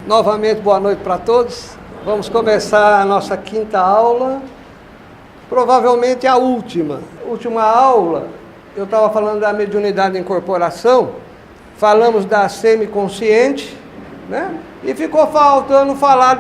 Novamente, boa noite para todos. Vamos começar a nossa quinta aula, provavelmente a última. Última aula, eu estava falando da mediunidade de incorporação, falamos da semiconsciente, né? E ficou faltando falar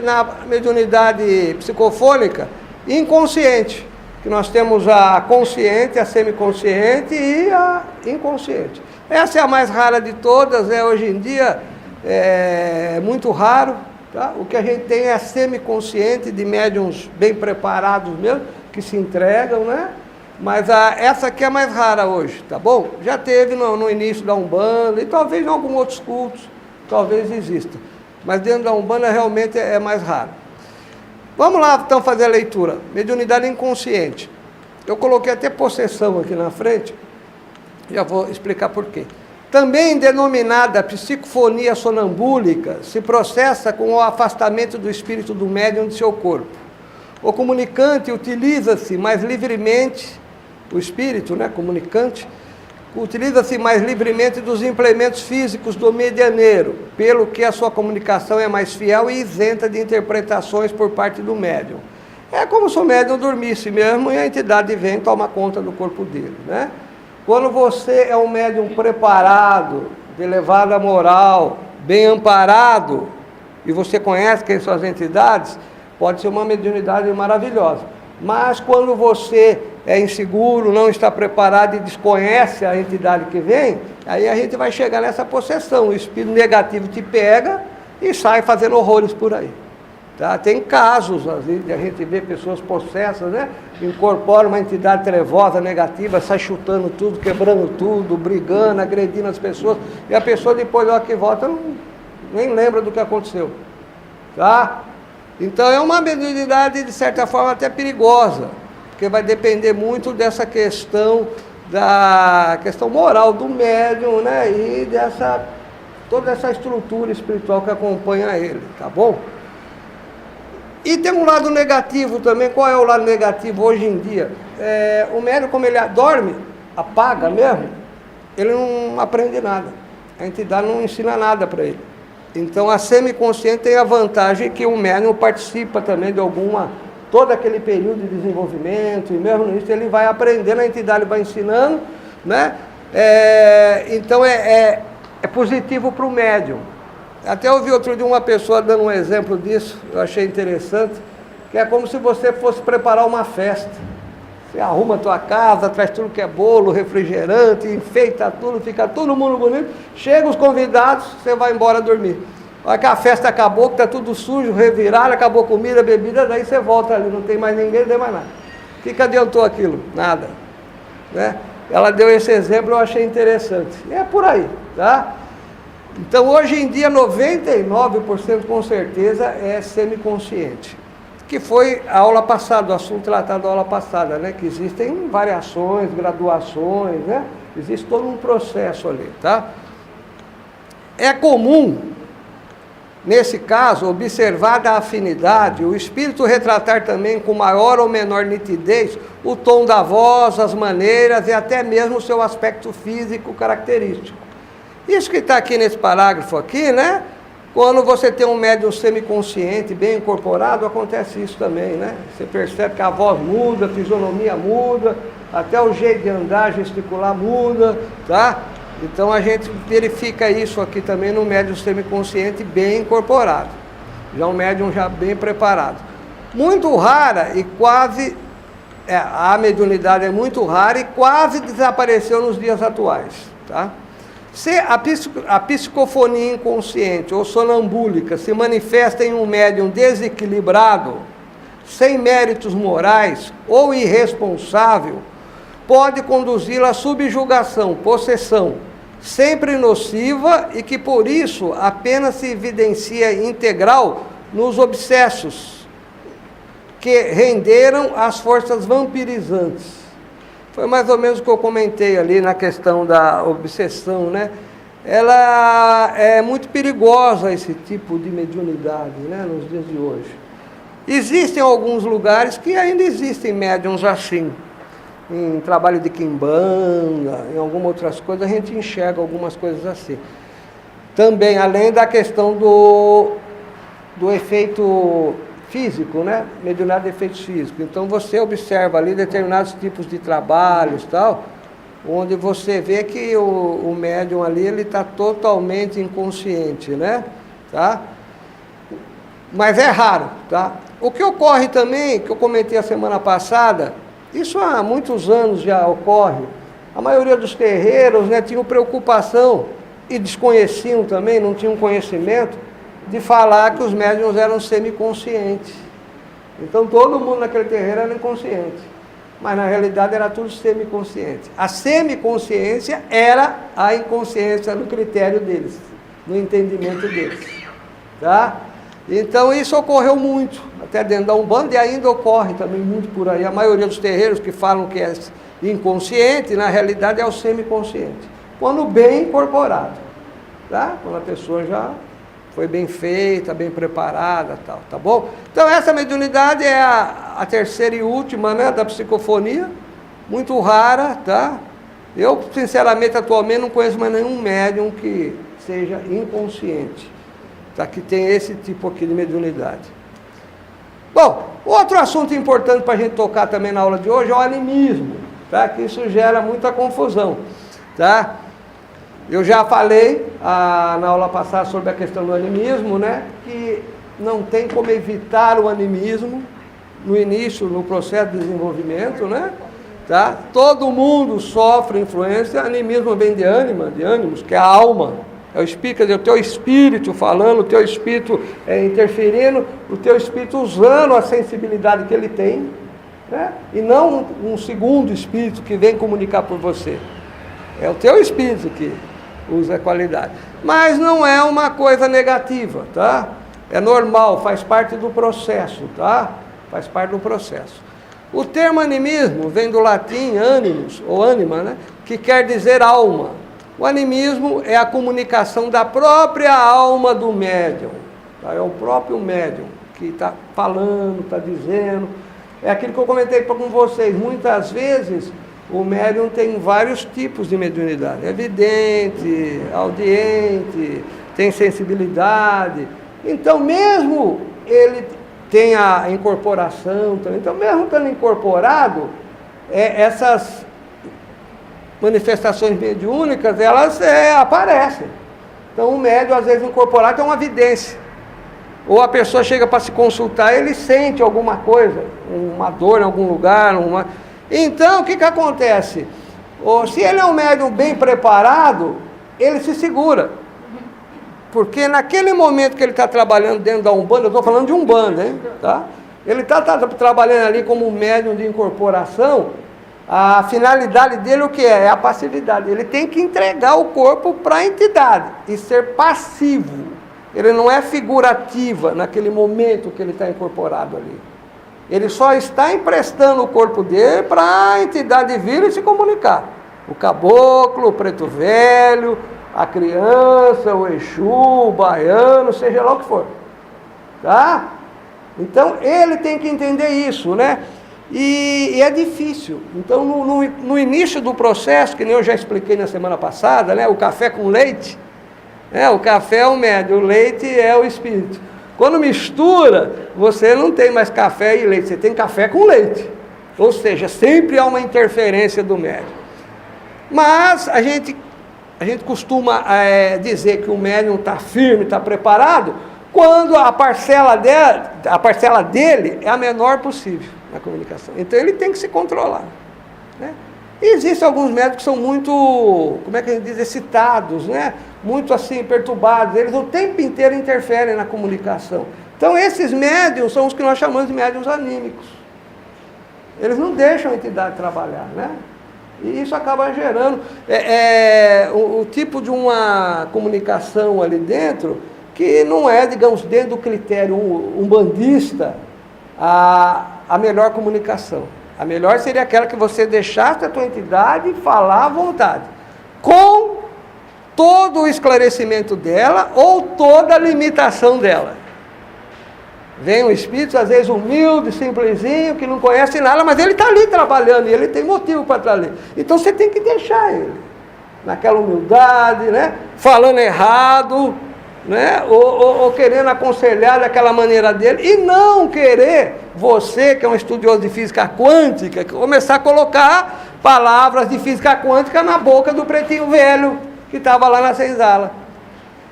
na mediunidade psicofônica inconsciente, que nós temos a consciente, a semiconsciente e a inconsciente. Essa é a mais rara de todas, hoje em dia é muito raro, tá? O que a gente tem é a semiconsciente, de médiuns bem preparados mesmo, que se entregam, né? Mas essa aqui é a mais rara hoje, tá bom? Já teve no início da Umbanda e talvez em alguns outros cultos, talvez exista. Mas dentro da Umbanda realmente é mais raro. Vamos lá então fazer a leitura. Mediunidade inconsciente. Eu coloquei até possessão aqui na frente, já vou explicar por quê. Também denominada psicofonia sonambúlica, se processa com o afastamento do espírito do médium de seu corpo. O comunicante utiliza-se mais livremente, o espírito, né, comunicante, utiliza-se mais livremente dos implementos físicos do medianeiro, pelo que a sua comunicação é mais fiel e isenta de interpretações por parte do médium. É como se o médium dormisse mesmo e a entidade vem e toma conta do corpo dele, né? Quando você é um médium preparado, de elevada moral, bem amparado, e você conhece quem são as entidades, pode ser uma mediunidade maravilhosa. Mas quando você é inseguro, não está preparado e desconhece a entidade que vem, aí a gente vai chegar nessa possessão. O espírito negativo te pega e sai fazendo horrores por aí. Tá? Tem casos, às vezes, a gente vê pessoas possessas, né? Incorpora uma entidade trevosa, negativa, sai chutando tudo, quebrando tudo, brigando, agredindo as pessoas, e a pessoa depois, na hora que volta, nem lembra do que aconteceu. Tá? Então é uma mediunidade, de certa forma, até perigosa, porque vai depender muito dessa questão, da questão moral do médium, né? E toda essa estrutura espiritual que acompanha ele, tá bom? E tem um lado negativo também. Qual é o lado negativo hoje em dia? O médium, como ele dorme, apaga mesmo, ele não aprende nada. A entidade não ensina nada para ele. Então a semiconsciente tem a vantagem que o médium participa também de todo aquele período de desenvolvimento, e mesmo nisso ele vai aprendendo, a entidade vai ensinando, né? Então é positivo para o médium. Até ouvi outro dia uma pessoa dando um exemplo disso, eu achei interessante, que é como se você fosse preparar uma festa. Você arruma a tua casa, traz tudo que é bolo, refrigerante, enfeita tudo, fica todo mundo bonito. Chega os convidados, você vai embora dormir. Olha que a festa acabou, que está tudo sujo, revirado, acabou a comida, a bebida, daí você volta ali, não tem mais ninguém, não tem mais nada. O que adiantou aquilo? Nada. Né? Ela deu esse exemplo, eu achei interessante. E é por aí, tá? Então, hoje em dia, 99% com certeza é semiconsciente. Que foi a aula passada, o assunto tratado da aula passada, né? Que existem variações, graduações, né? Existe todo um processo ali, tá? É comum, nesse caso, observada a afinidade, o espírito retratar também com maior ou menor nitidez o tom da voz, as maneiras e até mesmo o seu aspecto físico característico. Isso que está aqui nesse parágrafo aqui, né? Quando você tem um médium semiconsciente, bem incorporado, acontece isso também, né? Você percebe que a voz muda, a fisionomia muda, até o jeito de andar, gesticular muda, tá? Então a gente verifica isso aqui também no médium semiconsciente bem incorporado. Já um médium já bem preparado. Muito rara e quase... a mediunidade é muito rara e quase desapareceu nos dias atuais, tá? Se a psicofonia inconsciente ou sonambúlica se manifesta em um médium desequilibrado, sem méritos morais ou irresponsável, pode conduzi-la à subjugação, possessão, sempre nociva e que por isso apenas se evidencia integral nos obsessos que renderam as forças vampirizantes. Foi mais ou menos o que eu comentei ali na questão da obsessão, né? Ela é muito perigosa, esse tipo de mediunidade, né, nos dias de hoje. Existem alguns lugares que ainda existem médiums assim. Em trabalho de quimbanda, em algumas outras coisas, a gente enxerga algumas coisas assim. Também, além da questão do efeito físico, né? Mediunidade de efeitos físicos. Então você observa ali determinados tipos de trabalhos, tal, onde você vê que o médium ali, ele está totalmente inconsciente, né? Tá? Mas é raro, tá? O que ocorre também, que eu comentei a semana passada, isso há muitos anos já ocorre, a maioria dos terreiros, né, tinham preocupação, e desconheciam também, não tinham conhecimento, de falar que os médiuns eram semiconscientes. Então todo mundo naquele terreiro era inconsciente, mas na realidade era tudo semiconsciente. A semiconsciência era a inconsciência no critério deles, no entendimento deles, tá? Então isso ocorreu muito, até dentro da Umbanda, e ainda ocorre também muito por aí. A maioria dos terreiros que falam que é inconsciente, na realidade é o semiconsciente, quando bem incorporado, tá? Quando a pessoa já foi bem feita, bem preparada, tal, tá bom? Então essa mediunidade é a terceira e última, né, da psicofonia, muito rara, tá? Eu, sinceramente, atualmente não conheço mais nenhum médium que seja inconsciente, tá? Que tem esse tipo aqui de mediunidade. Bom, outro assunto importante para a gente tocar também na aula de hoje é o animismo, tá? Que isso gera muita confusão, tá? Eu já falei na aula passada sobre a questão do animismo, né? Que não tem como evitar o animismo no início, no processo de desenvolvimento, né? Tá? Todo mundo sofre influência. Animismo vem de ânima, de ânimos, que é a alma, é o espírito, quer dizer, o teu espírito falando, o teu espírito interferindo, o teu espírito usando a sensibilidade que ele tem, né? E não um segundo espírito que vem comunicar por você. É o teu espírito que usa a qualidade. Mas não é uma coisa negativa, tá? É normal, faz parte do processo, tá? Faz parte do processo. O termo animismo vem do latim animus, ou anima, né? Que quer dizer alma. O animismo é a comunicação da própria alma do médium, tá? É o próprio médium que está falando, está dizendo. É aquilo que eu comentei com vocês. Muitas vezes o médium tem vários tipos de mediunidade. É vidente, audiente, tem sensibilidade. Então, mesmo ele tem a incorporação também. Então, mesmo estando incorporado, essas manifestações mediúnicas, elas aparecem. Então, o médium, às vezes, incorporado tem uma vidência. Ou a pessoa chega para se consultar, ele sente alguma coisa, uma dor em algum lugar, Então, o que acontece? Se ele é um médium bem preparado, ele se segura. Porque naquele momento que ele está trabalhando dentro da Umbanda, eu estou falando de Umbanda, hein? Tá? Ele está trabalhando ali como um médium de incorporação, a finalidade dele o que é? É a passividade. Ele tem que entregar o corpo para a entidade e ser passivo. Ele não é figurativa naquele momento que ele está incorporado ali. Ele só está emprestando o corpo dele para a entidade vir e se comunicar. O caboclo, o preto velho, a criança, o Exu, o baiano, seja lá o que for. Tá? Então, ele tem que entender isso, né? E é difícil. Então, no início do processo, que nem eu já expliquei na semana passada, né? O café com leite, o café é o médium, o leite é o espírito. Quando mistura, você não tem mais café e leite, você tem café com leite. Ou seja, sempre há uma interferência do médium. Mas a gente costuma dizer que o médium está firme, está preparado, quando a parcela dele é a menor possível na comunicação. Então ele tem que se controlar, né? E existem alguns médiums que são muito, como é que a gente diz, excitados, né? Muito assim, perturbados. Eles o tempo inteiro interferem na comunicação. Então esses médiums são os que nós chamamos de médiums anímicos. Eles não deixam a entidade trabalhar, né? E isso acaba gerando o tipo de uma comunicação ali dentro que não é, digamos, dentro do critério umbandista, a melhor comunicação. A melhor seria aquela que você deixasse a tua entidade falar à vontade, com todo o esclarecimento dela ou toda a limitação dela. Vem um espírito, às vezes humilde, simplesinho, que não conhece nada, mas ele está ali trabalhando e ele tem motivo para estar ali. Então você tem que deixar ele. naquela humildade, né? Falando errado, né? Ou querendo aconselhar daquela maneira dele, e não querer, você que é um estudioso de física quântica, começar a colocar palavras de física quântica na boca do pretinho velho que estava lá na senzala,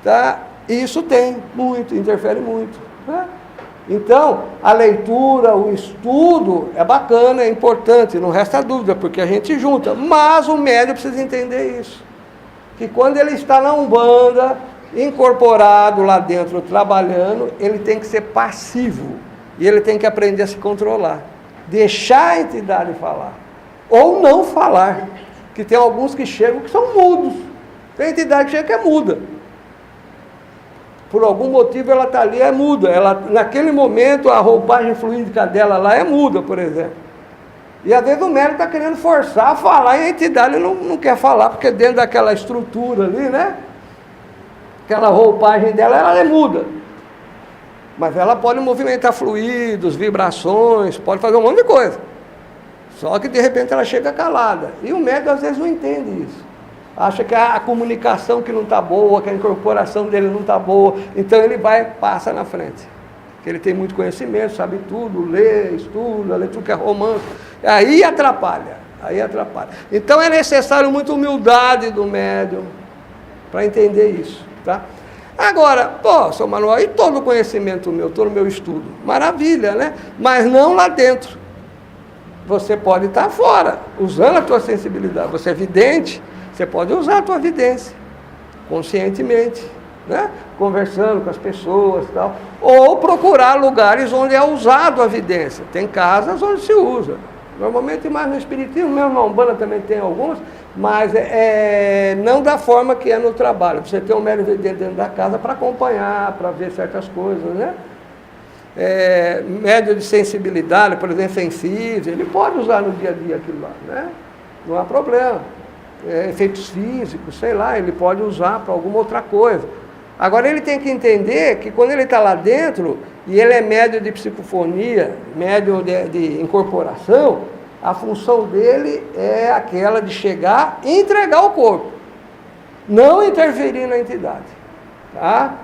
tá? Isso tem muito, interfere muito, né? Então, a leitura, o estudo é bacana, é importante, não resta dúvida, porque a gente junta, mas o médium precisa entender isso, que quando ele está na Umbanda, incorporado lá dentro, trabalhando, ele tem que ser passivo, e ele tem que aprender a se controlar, deixar a entidade falar, ou não falar, que tem alguns que chegam que são mudos, tem entidade que chega que é muda, por algum motivo ela está ali, é muda, ela, naquele momento a roupagem fluídica dela lá é muda, por exemplo, e às vezes o médico está querendo forçar a falar, e a entidade não quer falar, porque dentro daquela estrutura ali, né, aquela roupagem dela, ela é muda, mas ela pode movimentar fluidos, vibrações, pode fazer um monte de coisa, só que de repente ela chega calada, e o médico às vezes não entende isso, acha que a comunicação que não está boa, que a incorporação dele não está boa, então ele passa na frente, que ele tem muito conhecimento, sabe tudo, lê, estuda, lê tudo que é romance, aí atrapalha, então é necessário muita humildade do médium, para entender isso, tá? Agora, seu Manuel, e todo o conhecimento meu, todo o meu estudo, maravilha, né? Mas não lá dentro, você pode estar fora, usando a tua sensibilidade, você é vidente, você pode usar a tua vidência, conscientemente, né? Conversando com as pessoas e tal, ou procurar lugares onde é usado a vidência, tem casas onde se usa, normalmente mais no espiritismo, mesmo na Umbanda também tem algumas, mas não da forma que é no trabalho, você tem um médium vidente dentro da casa para acompanhar, para ver certas coisas, né? Médium de sensibilidade, por exemplo, sensível, ele pode usar no dia a dia aquilo lá, né? Não há problema. Efeitos físicos, sei lá, ele pode usar para alguma outra coisa. Agora ele tem que entender que quando ele está lá dentro, e ele é médium de psicofonia, médium de incorporação, a função dele é aquela de chegar e entregar o corpo, não interferir na entidade, tá?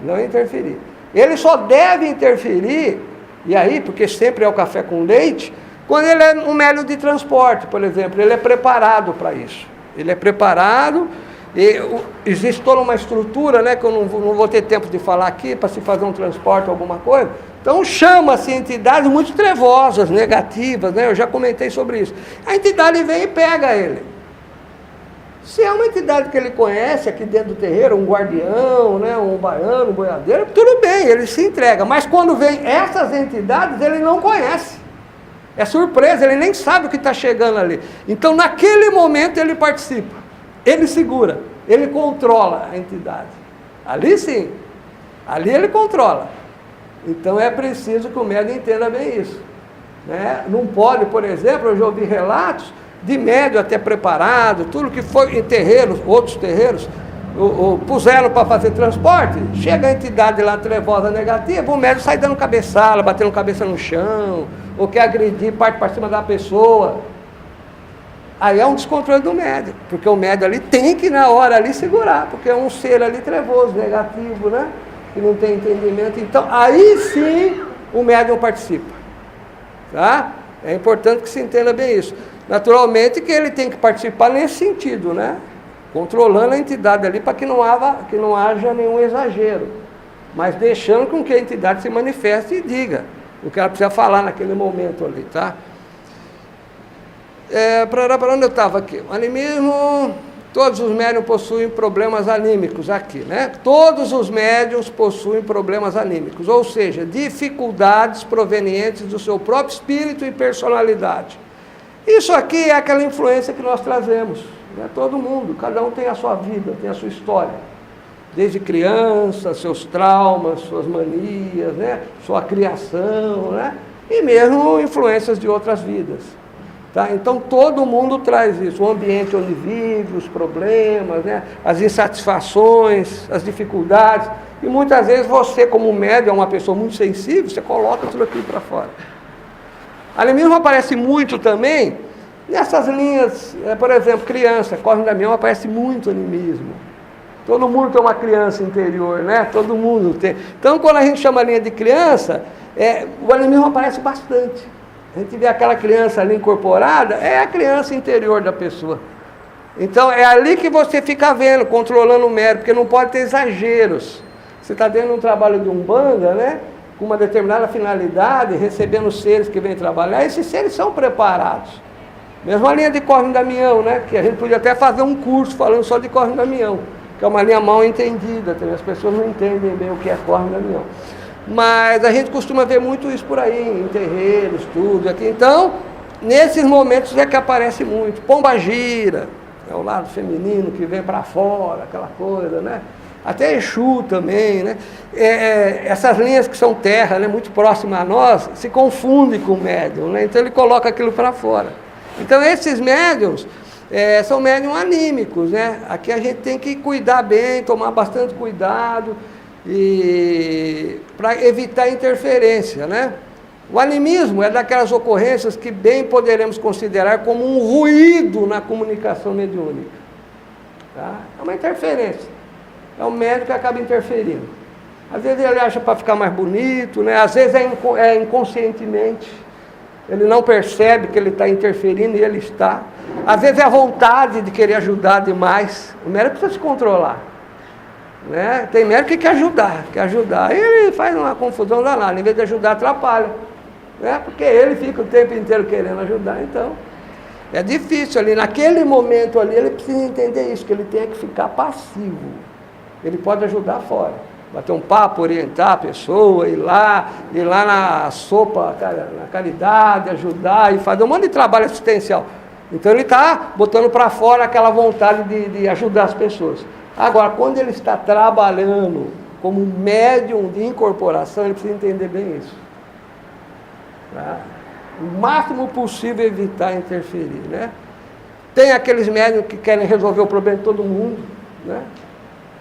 Não interferir. Ele só deve interferir, e aí, porque sempre é o café com leite, quando ele é um médium de transporte, por exemplo, ele é preparado para isso. Ele é preparado, e existe toda uma estrutura, né, que eu não vou ter tempo de falar aqui, para se fazer um transporte, alguma coisa. Então chama-se entidades muito trevosas, negativas, né, eu já comentei sobre isso. A entidade vem e pega ele. Se é uma entidade que ele conhece aqui dentro do terreiro, um guardião, né, um baiano, um boiadeiro, tudo bem, ele se entrega. Mas quando vem essas entidades, ele não conhece. É surpresa, ele nem sabe o que está chegando ali. Então, naquele momento, ele participa. Ele segura, ele controla a entidade. Ali sim, ali ele controla. Então, é preciso que o médium entenda bem isso, né? Não pode, por exemplo, eu já ouvi relatos de médium até preparado, tudo que foi em terreiros, outros terreiros, puseram para fazer transporte, chega a entidade lá trevosa negativa, o médium sai dando cabeçada, batendo cabeça no chão, ou quer agredir, parte para cima da pessoa. Aí é um descontrole do médium, porque o médium ali tem que na hora ali segurar, porque é um ser ali trevoso, negativo, né? Que não tem entendimento. Então aí sim o médium participa, tá? É importante que se entenda bem isso. Naturalmente que ele tem que participar nesse sentido, né? Controlando a entidade ali para que não haja nenhum exagero, mas deixando com que a entidade se manifeste e diga o que ela precisa falar naquele momento ali, tá? Para onde eu estava aqui? O animismo, todos os médiuns possuem problemas anímicos aqui, né? Todos os médiuns possuem problemas anímicos, ou seja, dificuldades provenientes do seu próprio espírito e personalidade. Isso aqui é aquela influência que nós trazemos, né? Todo mundo, cada um tem a sua vida, tem a sua história. Desde criança, seus traumas, suas manias, né? Sua criação, né? E mesmo influências de outras vidas. Tá? Então todo mundo traz isso, o ambiente onde vive, os problemas, né? As insatisfações, as dificuldades. E muitas vezes você, como médium, é uma pessoa muito sensível, você coloca tudo aquilo para fora. Ali mesmo aparece muito também Nessas linhas, por exemplo, criança, Cosme e Damião aparece muito animismo. Todo mundo tem uma criança interior, né? Todo mundo tem. Então, quando a gente chama a linha de criança, o animismo aparece bastante. A gente vê aquela criança ali incorporada, é a criança interior da pessoa. Então, é ali que você fica vendo, controlando o médium, porque não pode ter exageros. Você está dentro de um trabalho de Umbanda, né? Com uma determinada finalidade, recebendo seres que vêm trabalhar, esses seres são preparados. Mesmo a linha de Cosme e Damião, né? Que a gente podia até fazer um curso falando só de Cosme e Damião, que é uma linha mal entendida, as pessoas não entendem bem o que é Cosme e Damião. Mas a gente costuma ver muito isso por aí, em terreiros, tudo aqui. Então, nesses momentos é que aparece muito. Pombagira, é o lado feminino que vem para fora, aquela coisa, né? Até Exu também, né? Essas linhas que são terra, né, muito próximas a nós, se confundem com o médium, né? Então ele coloca aquilo para fora. Então esses médiums são médiums anímicos, né? Aqui a gente tem que cuidar bem, tomar bastante cuidado para evitar interferência, né? O animismo é daquelas ocorrências que bem poderemos considerar como um ruído na comunicação mediúnica. Tá? É uma interferência. É o médium que acaba interferindo. Às vezes ele acha para ficar mais bonito, né? Às vezes é inconscientemente. Ele não percebe que ele está interferindo e ele está. Às vezes é a vontade de querer ajudar demais. O médico precisa se controlar. Né? Tem médico que quer ajudar. E ele faz uma confusão danada. Em vez de ajudar, atrapalha. Né? Porque ele fica o tempo inteiro querendo ajudar. Então, é difícil ali. Naquele momento ali, ele precisa entender isso, que ele tem que ficar passivo. Ele pode ajudar fora, bater um papo, orientar a pessoa, ir lá na sopa, na caridade, ajudar e fazer um monte de trabalho assistencial. Então ele está botando para fora aquela vontade de ajudar as pessoas. Agora, quando ele está trabalhando como médium de incorporação, ele precisa entender bem isso. Tá? O máximo possível evitar interferir, né? Tem aqueles médiums que querem resolver o problema de todo mundo, né?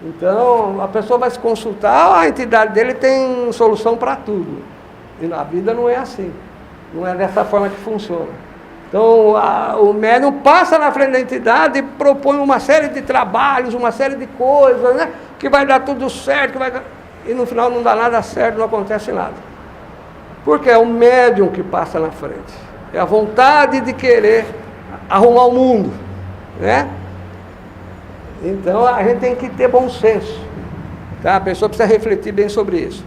Então, a pessoa vai se consultar, a entidade dele tem solução para tudo. E na vida não é assim. Não é dessa forma que funciona. Então, o médium passa na frente da entidade e propõe uma série de trabalhos, uma série de coisas, né? Que vai dar tudo certo, e no final não dá nada certo, não acontece nada. Porque é o médium que passa na frente. É a vontade de querer arrumar o mundo, né? Então a gente tem que ter bom senso, tá? A pessoa precisa refletir bem sobre isso.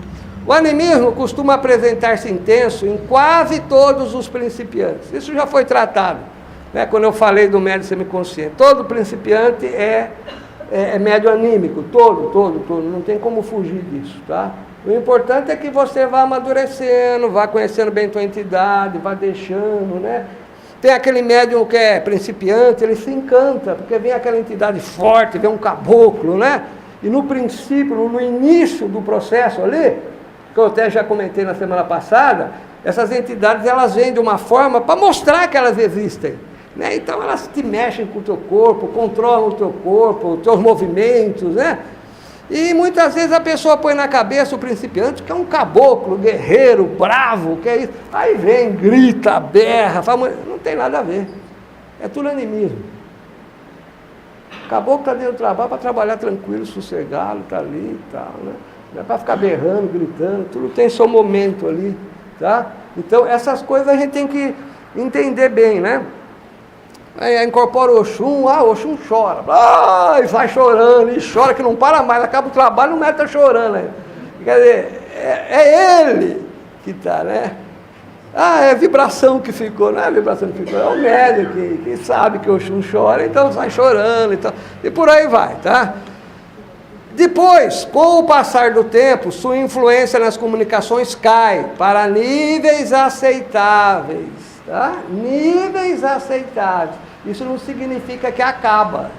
O animismo costuma apresentar-se intenso em quase todos os principiantes. Isso já foi tratado, né? Quando eu falei do médium semiconsciente. Todo principiante é médium anímico, todo, não tem como fugir disso, tá? O importante é que você vá amadurecendo, vá conhecendo bem a tua entidade, vá deixando, né? Tem aquele médium que é principiante, ele se encanta, porque vem aquela entidade forte, vem um caboclo, né? E no princípio, no início do processo ali, que eu até já comentei na semana passada, essas entidades elas vêm de uma forma para mostrar que elas existem, né? Então elas te mexem com o teu corpo, controlam o teu corpo, os teus movimentos, né? E muitas vezes a pessoa põe na cabeça o principiante que é um caboclo, guerreiro, bravo, que é isso. Aí vem, grita, berra, fala, não tem nada a ver. É tudo animismo. O caboclo está dentro do trabalho para trabalhar tranquilo, sossegado, está ali e tal, né? Não é para ficar berrando, gritando, tudo tem seu momento ali, tá? Então essas coisas a gente tem que entender bem, né? Aí incorpora o Oxum, o Oxum chora, e vai chorando, e chora que não para mais, acaba o trabalho, o médico está chorando aí. Quer dizer, é ele que está, né? É vibração que ficou, não é vibração que ficou, é o médico que sabe que o Oxum chora, então sai chorando, então, e por aí vai, tá? Depois, com o passar do tempo, sua influência nas comunicações cai para níveis aceitáveis, tá? Níveis aceitáveis. Isso não significa que acaba,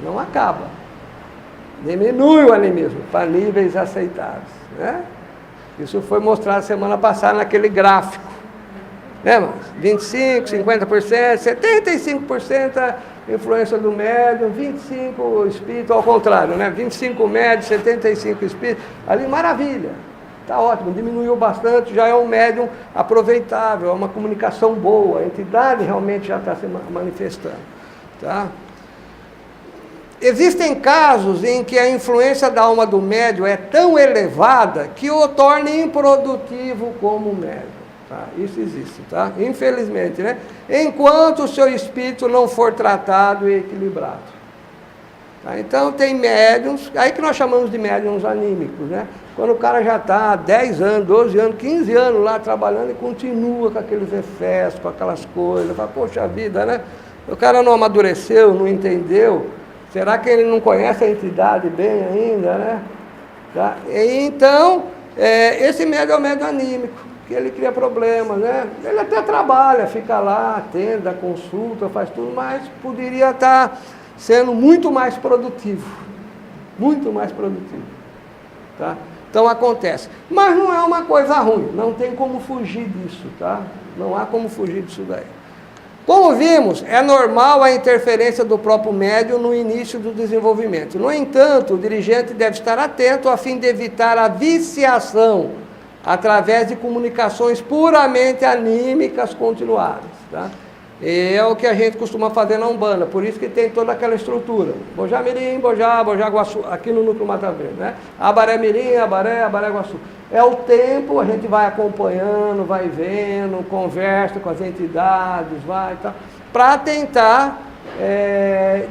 não acaba. Diminui o animismo para níveis aceitáveis, né? Isso foi mostrado semana passada naquele gráfico, né, mas 25%, 50%, 75% influência do médium, 25% o espírito, ao contrário, né? 25% médium, 75% espírito, ali maravilha. está ótimo, diminuiu bastante, já é um médium aproveitável, é uma comunicação boa, a entidade realmente já está se manifestando. Tá? Existem casos em que a influência da alma do médium é tão elevada que o torna improdutivo como médium. Tá? Isso existe, tá? Infelizmente, né? Enquanto o seu espírito não for tratado e equilibrado. Tá? Então tem médiums, aí que nós chamamos de médiums anímicos, né? Quando o cara já está há 10 anos, 12 anos, 15 anos lá trabalhando e continua com aqueles excessos, com aquelas coisas, fala, poxa vida, né? O cara não amadureceu, não entendeu, será que ele não conhece a entidade bem ainda, né? Tá? E então, esse médium é o médium anímico, que ele cria problemas, né? Ele até trabalha, fica lá, atende, dá consulta, faz tudo, mas poderia estar sendo muito mais produtivo. Muito mais produtivo. Tá? Então acontece. Mas não é uma coisa ruim, não tem como fugir disso, tá? Não há como fugir disso daí. Como vimos, é normal a interferência do próprio médium no início do desenvolvimento. No entanto, o dirigente deve estar atento a fim de evitar a viciação através de comunicações puramente anímicas continuadas. Tá? E é o que a gente costuma fazer na Umbanda, por isso que tem toda aquela estrutura. Bojá Mirim, Bojá Guaçu, aqui no Núcleo Mata Verde, né? Abaré Mirim, Abaré Guaçu. É o tempo, a gente vai acompanhando, vai vendo, conversa com as entidades, vai e tal, para tentar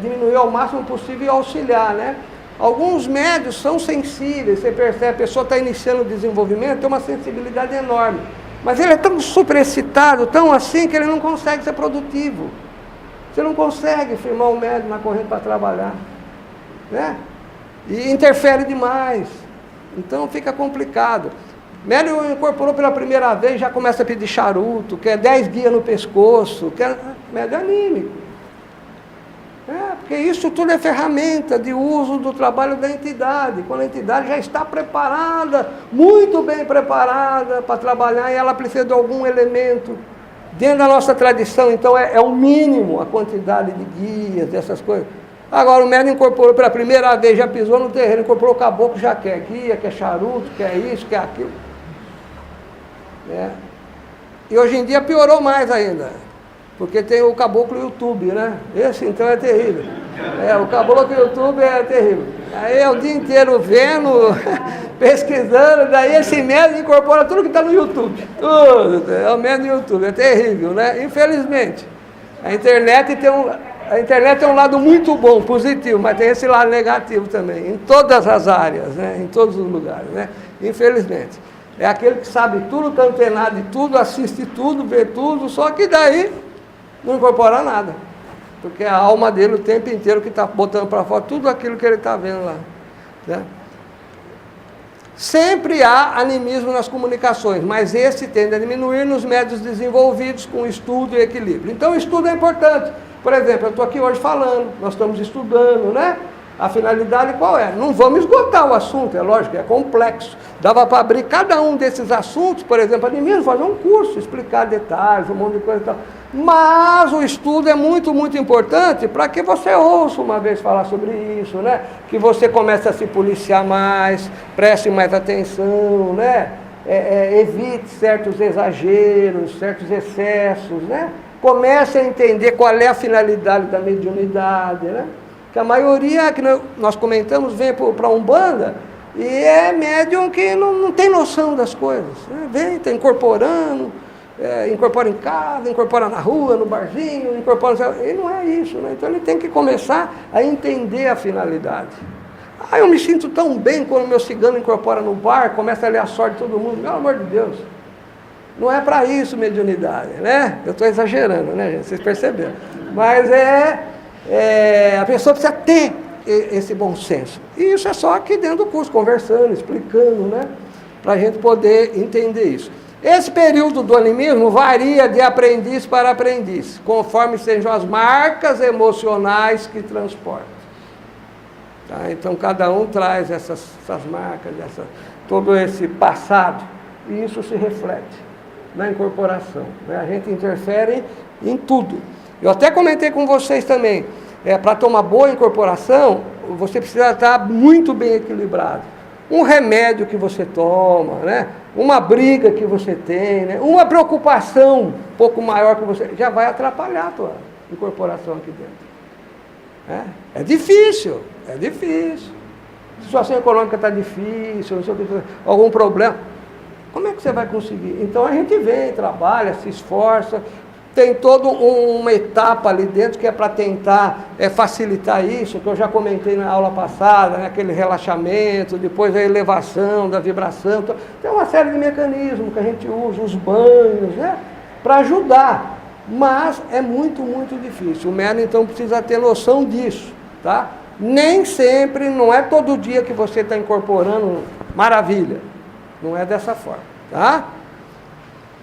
diminuir ao máximo possível e auxiliar, né? Alguns médios são sensíveis, você percebe, a pessoa está iniciando o desenvolvimento, tem uma sensibilidade enorme. Mas ele é tão superexcitado, tão assim, que ele não consegue ser produtivo. Você não consegue firmar o médium na corrente para trabalhar. Né? E interfere demais. Então fica complicado. O médium incorporou pela primeira vez, já começa a pedir charuto, quer 10 guias no pescoço, quer médium anímico. Porque isso tudo é ferramenta de uso do trabalho da entidade. Quando a entidade já está preparada, muito bem preparada para trabalhar, e ela precisa de algum elemento. Dentro da nossa tradição, então, é o mínimo a quantidade de guias, dessas coisas. Agora, o médium incorporou pela primeira vez, já pisou no terreno, incorporou o caboclo, já quer guia, quer charuto, quer isso, quer aquilo. E hoje em dia piorou mais ainda. Porque tem o caboclo YouTube, né? Esse então é terrível. O caboclo YouTube é terrível. Aí é o dia inteiro vendo, pesquisando, daí esse médium incorpora tudo que está no YouTube. Tudo, é o médium do YouTube, é terrível, né? Infelizmente. A internet tem um lado muito bom, positivo, mas tem esse lado negativo também, em todas as áreas, né? Em todos os lugares, né? Infelizmente. É aquele que sabe tudo, está antenado de tudo, assiste tudo, vê tudo, só que daí não incorpora nada, porque a alma dele o tempo inteiro que está botando para fora tudo aquilo que ele está vendo lá. Né? Sempre há animismo nas comunicações, mas esse tende a diminuir nos médios desenvolvidos com estudo e equilíbrio. Então o estudo é importante. Por exemplo, eu estou aqui hoje falando, nós estamos estudando, né? A finalidade qual é? Não vamos esgotar o assunto, é lógico, é complexo. Dava para abrir cada um desses assuntos, por exemplo, animismo, fazer um curso, explicar detalhes, um monte de coisa e tal. Mas o estudo é muito, muito importante para que você ouça uma vez falar sobre isso, né? Que você comece a se policiar mais, preste mais atenção, né? Evite certos exageros, certos excessos, né? Comece a entender qual é a finalidade da mediunidade, né? Que a maioria, que nós comentamos, vem para a Umbanda e é médium que não tem noção das coisas. Né? Vem, está incorporando, incorpora em casa, incorpora na rua, no barzinho, incorpora... E não é isso, né? Então ele tem que começar a entender a finalidade. Eu me sinto tão bem quando o meu cigano incorpora no bar, começa a ler a sorte de todo mundo. Pelo amor de Deus. Não é para isso mediunidade, né? Eu estou exagerando, né, gente? Vocês perceberam. Mas a pessoa precisa ter esse bom senso. E isso é só aqui dentro do curso, conversando, explicando, né? Para a gente poder entender isso. Esse período do animismo varia de aprendiz para aprendiz, conforme sejam as marcas emocionais que transportam. Tá? Então, cada um traz essas marcas, todo esse passado, e isso se reflete na incorporação. Né? A gente interfere em tudo. Eu até comentei com vocês também, para ter uma boa incorporação, você precisa estar muito bem equilibrado. um remédio que você toma, né? Uma briga que você tem, né? Uma preocupação um pouco maior que você, já vai atrapalhar a tua incorporação aqui dentro. É difícil, é difícil. A situação econômica está difícil, não sei o que, algum problema. Como é que você vai conseguir? Então a gente vem, trabalha, se esforça, tem toda uma etapa ali dentro que é para tentar facilitar isso, que eu já comentei na aula passada, né? Aquele relaxamento, depois a elevação da vibração. Então, tem uma série de mecanismos que a gente usa, os banhos, né? Para ajudar. Mas é muito, muito difícil. O médium, então, precisa ter noção disso, tá? Nem sempre, não é todo dia que você está incorporando maravilha. Não é dessa forma, tá?